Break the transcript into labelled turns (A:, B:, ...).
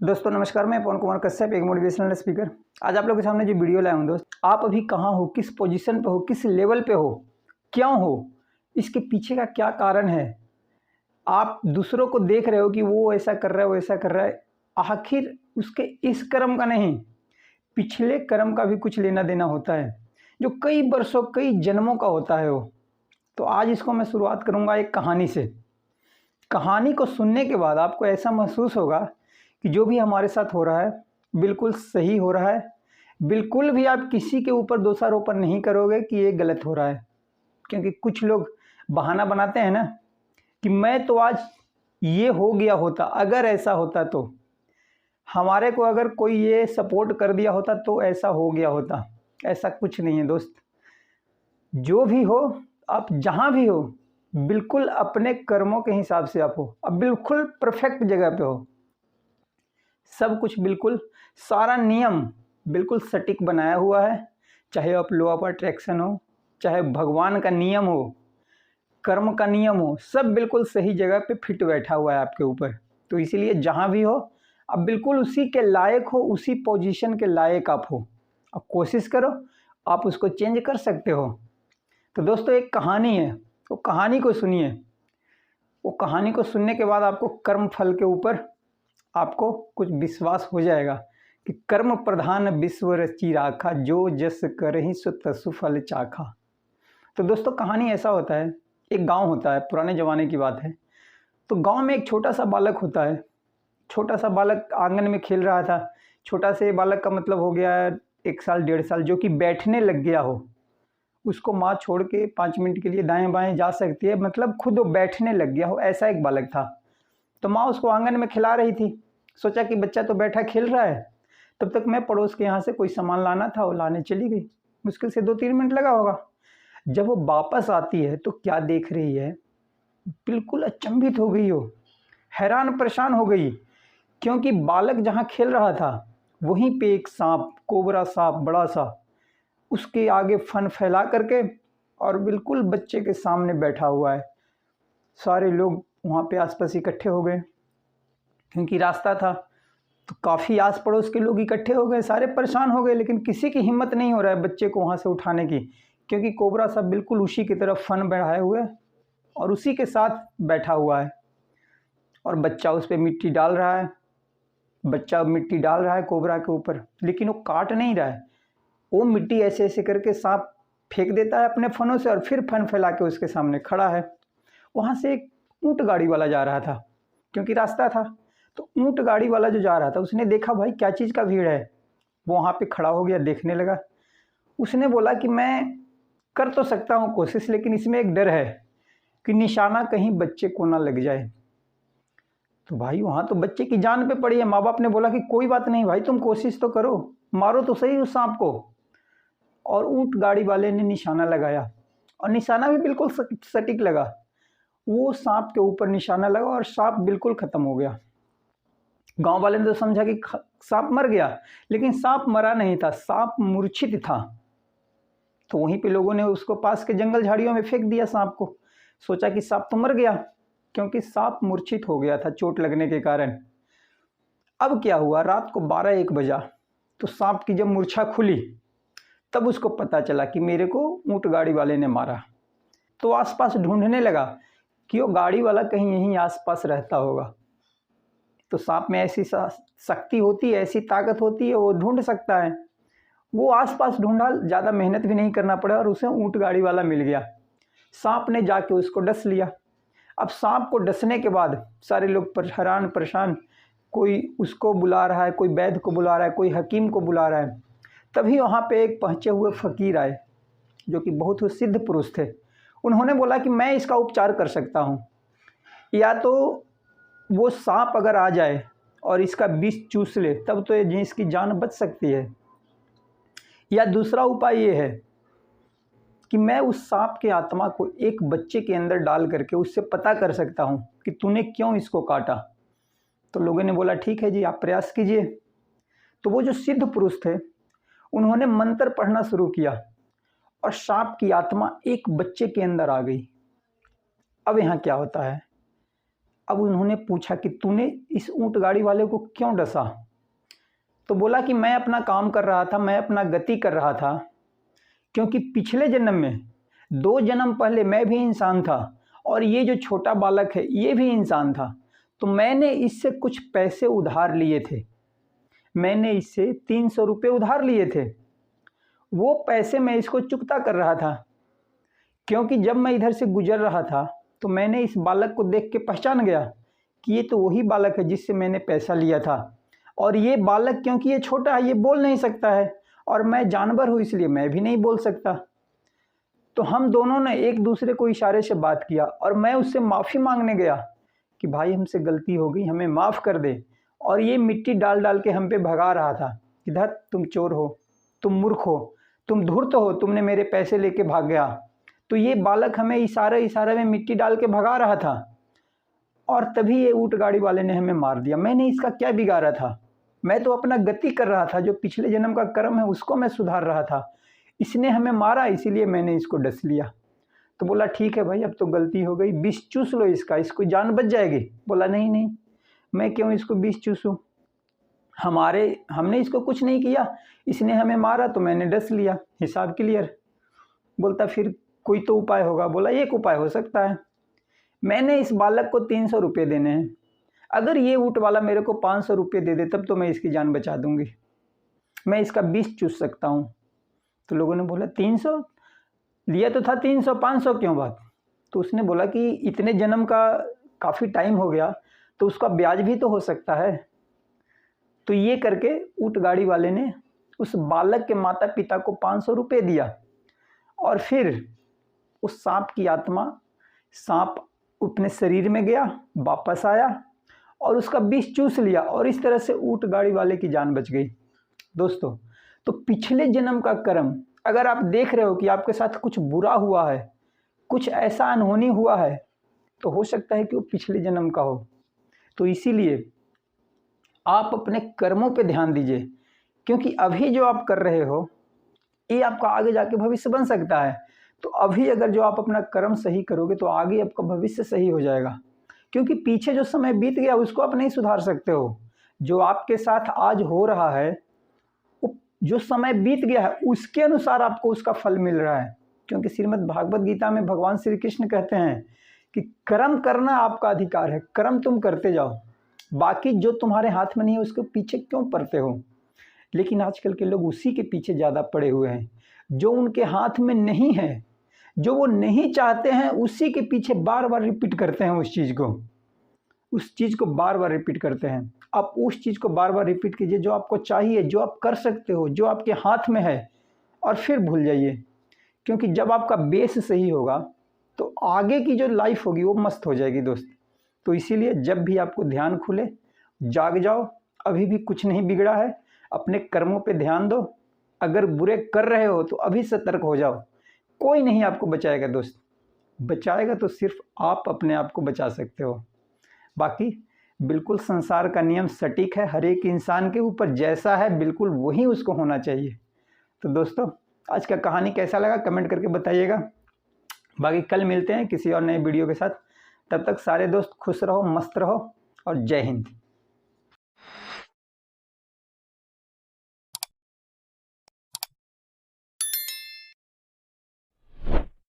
A: दोस्तों नमस्कार, मैं पवन कुमार कश्यप, एक मोटिवेशनल स्पीकर। आज आप लोगों के सामने जो वीडियो लाया हूँ दोस्त, आप अभी कहाँ हो, किस पोजीशन पे हो, किस लेवल पे हो, क्यों हो, इसके पीछे का क्या कारण है। आप दूसरों को देख रहे हो कि वो ऐसा कर रहा है, वो ऐसा कर रहा है, आखिर उसके इस कर्म का नहीं, पिछले कर्म का भी कुछ लेना देना होता है, जो कई वर्षों कई जन्मों का होता है वो। तो आज इसको मैं शुरुआत करूँगा एक कहानी से। कहानी को सुनने के बाद आपको ऐसा महसूस होगा कि जो भी हमारे साथ हो रहा है बिल्कुल सही हो रहा है। बिल्कुल भी आप किसी के ऊपर दोषारोपण नहीं करोगे कि ये गलत हो रहा है, क्योंकि कुछ लोग बहाना बनाते हैं ना कि मैं तो आज ये हो गया होता, अगर ऐसा होता तो हमारे को, अगर कोई ये सपोर्ट कर दिया होता तो ऐसा हो गया होता। ऐसा कुछ नहीं है दोस्त। जो भी हो, आप जहाँ भी हो, बिल्कुल अपने कर्मों के हिसाब से आप हो, अब बिल्कुल परफेक्ट जगह पे हो। सब कुछ बिल्कुल, सारा नियम बिल्कुल सटीक बनाया हुआ है। चाहे आप लॉ ऑफ अट्रैक्शन हो, चाहे भगवान का नियम हो, कर्म का नियम हो, सब बिल्कुल सही जगह पे फिट बैठा हुआ है आपके ऊपर। तो इसीलिए जहाँ भी हो आप बिल्कुल उसी के लायक हो, उसी पोजीशन के लायक आप हो। अब कोशिश करो, आप उसको चेंज कर सकते हो। तो दोस्तों एक कहानी है, वो कहानी को सुनिए। वो कहानी को सुनने के बाद आपको कर्म फल के ऊपर आपको कुछ विश्वास हो जाएगा कि कर्म प्रधान विश्व रचि राखा, जो जस करहि सो तसु फल चाखा। तो दोस्तों कहानी ऐसा होता है, एक गांव होता है, पुराने ज़माने की बात है। तो गांव में एक छोटा सा बालक होता है। छोटा सा बालक आंगन में खेल रहा था। छोटा से बालक का मतलब हो गया 1 साल 1.5 साल, जो कि बैठने लग गया हो। उसको माँ छोड़ के 5 मिनट के लिए दाएं बाएं जा सकती है, मतलब खुद वो बैठने लग गया हो, ऐसा एक बालक था। तो माँ उसको आंगन में खिला रही थी। सोचा कि बच्चा तो बैठा खेल रहा है, तब तक मैं पड़ोस के यहाँ से कोई सामान लाना था, वो लाने चली गई। मुश्किल से 2-3 मिनट लगा होगा। जब वो वापस आती है तो क्या देख रही है, बिल्कुल अचंभित हो गई हो, हैरान परेशान हो गई, क्योंकि बालक जहाँ खेल रहा था वहीं पे एक सांप, कोबरा सांप बड़ा सा, उसके आगे फन फैला करके और बिल्कुल बच्चे के सामने बैठा हुआ है। सारे लोग वहाँ पे आसपास इकट्ठे हो गए, क्योंकि रास्ता था तो काफ़ी आस पड़ोस के लोग इकट्ठे हो गए। सारे परेशान हो गए, लेकिन किसी की हिम्मत नहीं हो रहा है बच्चे को वहाँ से उठाने की, क्योंकि कोबरा सब बिल्कुल उसी की तरफ फन बढ़ाए हुए और उसी के साथ बैठा हुआ है। और बच्चा उस पर मिट्टी डाल रहा है। बच्चा मिट्टी डाल रहा है कोबरा के ऊपर, लेकिन वो काट नहीं रहा है। वो मिट्टी ऐसे ऐसे करके सांप फेंक देता है अपने फनों से और फिर फन फैला के उसके सामने खड़ा है। वहाँ से एक ऊँट गाड़ी वाला जा रहा था, क्योंकि रास्ता था। तो ऊँट गाड़ी वाला जो जा रहा था, उसने देखा भाई क्या चीज़ का भीड़ है। वो वहाँ पे खड़ा हो गया, देखने लगा। उसने बोला कि मैं कर तो सकता हूँ कोशिश, लेकिन इसमें एक डर है कि निशाना कहीं बच्चे को ना लग जाए। तो भाई वहाँ तो बच्चे की जान पे पड़ी है। माँ बाप ने बोला कि कोई बात नहीं भाई, तुम कोशिश तो करो, मारो तो सही उस सांप को। और ऊँट गाड़ी वाले ने निशाना लगाया, और निशाना भी बिल्कुल सटीक लगा। वो सांप के ऊपर निशाना लगा और सांप बिल्कुल खत्म हो गया। गांव वाले ने तो समझा कि सांप मर गया, लेकिन सांप मरा नहीं था, सांप मूर्छित था। तो वहीं पे लोगों ने उसको पास के जंगल झाड़ियों में फेंक दिया सांप को। सोचा कि सांप तो मर गया, क्योंकि सांप मूर्छित हो गया था चोट लगने के कारण। अब क्या हुआ, रात को 12-1 बजा तो सांप की जब मूर्छा खुली, तब उसको पता चला कि मेरे को ऊँट गाड़ी वाले ने मारा। तो आसपास ढूंढने लगा कि वो गाड़ी वाला कहीं यहीं आसपास रहता होगा। तो सांप में ऐसी शक्ति होती है, ऐसी ताकत होती है, वो ढूंढ सकता है। वो आसपास ढूंढा, ज़्यादा मेहनत भी नहीं करना पड़ा और उसे ऊँट गाड़ी वाला मिल गया। सांप ने जाके उसको डस लिया। अब सांप को डसने के बाद सारे लोग हैरान परेशान, कोई उसको बुला रहा है, कोई वैद्य को बुला रहा है, कोई हकीम को बुला रहा है। तभी वहाँ पे एक पहुँचे हुए फ़कीर आए, जो कि बहुत ही सिद्ध पुरुष थे। उन्होंने बोला कि मैं इसका उपचार कर सकता हूँ। या तो वो सांप अगर आ जाए और इसका विष चूस ले, तब तो ये इसकी जान बच सकती है। या दूसरा उपाय ये है कि मैं उस सांप के आत्मा को एक बच्चे के अंदर डाल करके उससे पता कर सकता हूँ कि तूने क्यों इसको काटा। तो लोगों ने बोला ठीक है जी, आप प्रयास कीजिए। तो वो जो सिद्ध पुरुष थे, उन्होंने मंत्र पढ़ना शुरू किया और सांप की आत्मा एक बच्चे के अंदर आ गई। अब यहाँ क्या होता है, अब उन्होंने पूछा कि तूने इस ऊँट गाड़ी वाले को क्यों डसा? तो बोला कि मैं अपना काम कर रहा था, मैं अपना गति कर रहा था, क्योंकि पिछले जन्म में 2 जन्म पहले मैं भी इंसान था और ये जो छोटा बालक है ये भी इंसान था। तो मैंने इससे कुछ पैसे उधार लिए थे, मैंने इससे 300 रुपये उधार लिए थे। वो पैसे मैं इसको चुकता कर रहा था, क्योंकि जब मैं इधर से गुजर रहा था तो मैंने इस बालक को देख के पहचान गया कि ये तो वही बालक है जिससे मैंने पैसा लिया था। और ये बालक क्योंकि ये छोटा है, ये बोल नहीं सकता है, और मैं जानवर हूँ इसलिए मैं भी नहीं बोल सकता। तो हम दोनों ने एक दूसरे को इशारे से बात किया और मैं उससे माफ़ी मांगने गया कि भाई हमसे गलती हो गई, हमें माफ़ कर दे। और ये मिट्टी डाल डाल के हम पे भगा रहा था कि धत तुम चोर हो, तुम मूर्ख हो, तुम धूर्त हो, तुमने मेरे पैसे लेके भाग गया। तो ये बालक हमें इशारे इशारे में मिट्टी डाल के भगा रहा था और तभी ये ऊँट गाड़ी वाले ने हमें मार दिया। मैंने इसका क्या बिगाड़ा था? मैं तो अपना गति कर रहा था, जो पिछले जन्म का कर्म है उसको मैं सुधार रहा था। इसने हमें मारा इसीलिए मैंने इसको डस लिया। तो बोला ठीक है भाई, अब तो गलती हो गई, विष चूस लो इसका, इसको जान बच जाएगी। बोला नहीं नहीं, मैं क्यों इसको विष चूसूं? हमने इसको कुछ नहीं किया, इसने हमें मारा तो मैंने डस लिया, हिसाब क्लियर। बोलता फिर कोई तो उपाय होगा। बोला एक उपाय हो सकता है, मैंने इस बालक को 300 रुपये देने हैं, अगर ये ऊँट वाला मेरे को 500 रुपये दे दे तब तो मैं इसकी जान बचा दूंगी, मैं इसका विष चूस सकता हूँ। तो लोगों ने बोला 300 लिया तो था, 300 500 क्यों बात? तो उसने बोला कि इतने जन्म का काफ़ी टाइम हो गया तो उसका ब्याज भी तो हो सकता है। तो ये करके ऊँट गाड़ी वाले ने उस बालक के माता पिता को 500 रुपये दिया और फिर उस सांप की आत्मा, सांप अपने शरीर में गया, वापस आया और उसका विष चूस लिया और इस तरह से ऊँट गाड़ी वाले की जान बच गई। दोस्तों, तो पिछले जन्म का कर्म अगर आप देख रहे हो कि आपके साथ कुछ बुरा हुआ है, कुछ ऐसा अनहोनी हुआ है, तो हो सकता है कि वो पिछले जन्म का हो। तो इसीलिए आप अपने कर्मों पे ध्यान दीजिए, क्योंकि अभी जो आप कर रहे हो ये आपका आगे जाके भविष्य बन सकता है। तो अभी अगर जो आप अपना कर्म सही करोगे तो आगे आपका भविष्य सही हो जाएगा, क्योंकि पीछे जो समय बीत गया उसको आप नहीं सुधार सकते हो। जो आपके साथ आज हो रहा है, जो समय बीत गया है उसके अनुसार आपको उसका फल मिल रहा है। क्योंकि श्रीमद् भागवत गीता में भगवान श्री कृष्ण कहते हैं कि कर्म करना आपका अधिकार है, कर्म तुम करते जाओ, बाकी जो तुम्हारे हाथ में नहीं है उसके पीछे क्यों पड़ते हो। लेकिन आजकल के लोग उसी के पीछे ज़्यादा पड़े हुए हैं, जो उनके हाथ में नहीं है, जो वो नहीं चाहते हैं, उसी के पीछे बार बार रिपीट करते हैं उस चीज़ को बार बार रिपीट करते हैं। आप उस चीज़ को बार बार रिपीट कीजिए जो आपको चाहिए, जो आप कर सकते हो, जो आपके हाथ में है, और फिर भूल जाइए। क्योंकि जब आपका बेस सही होगा तो आगे की जो लाइफ होगी वो मस्त हो जाएगी दोस्त। तो इसीलिए जब भी आपको ध्यान खुले, जाग जाओ, अभी भी कुछ नहीं बिगड़ा है, अपने कर्मों पे ध्यान दो। अगर बुरे कर रहे हो तो अभी सतर्क हो जाओ, कोई नहीं आपको बचाएगा दोस्त, बचाएगा तो सिर्फ आप अपने आप को बचा सकते हो। बाकी बिल्कुल संसार का नियम सटीक है, हर एक इंसान के ऊपर जैसा है बिल्कुल वही उसको होना चाहिए। तो दोस्तों, आज का कहानी कैसा लगा कमेंट करके बताइएगा। बाकी कल मिलते हैं किसी और नए वीडियो के साथ, तब तक सारे दोस्त खुश रहो, मस्त रहो और जय हिंद।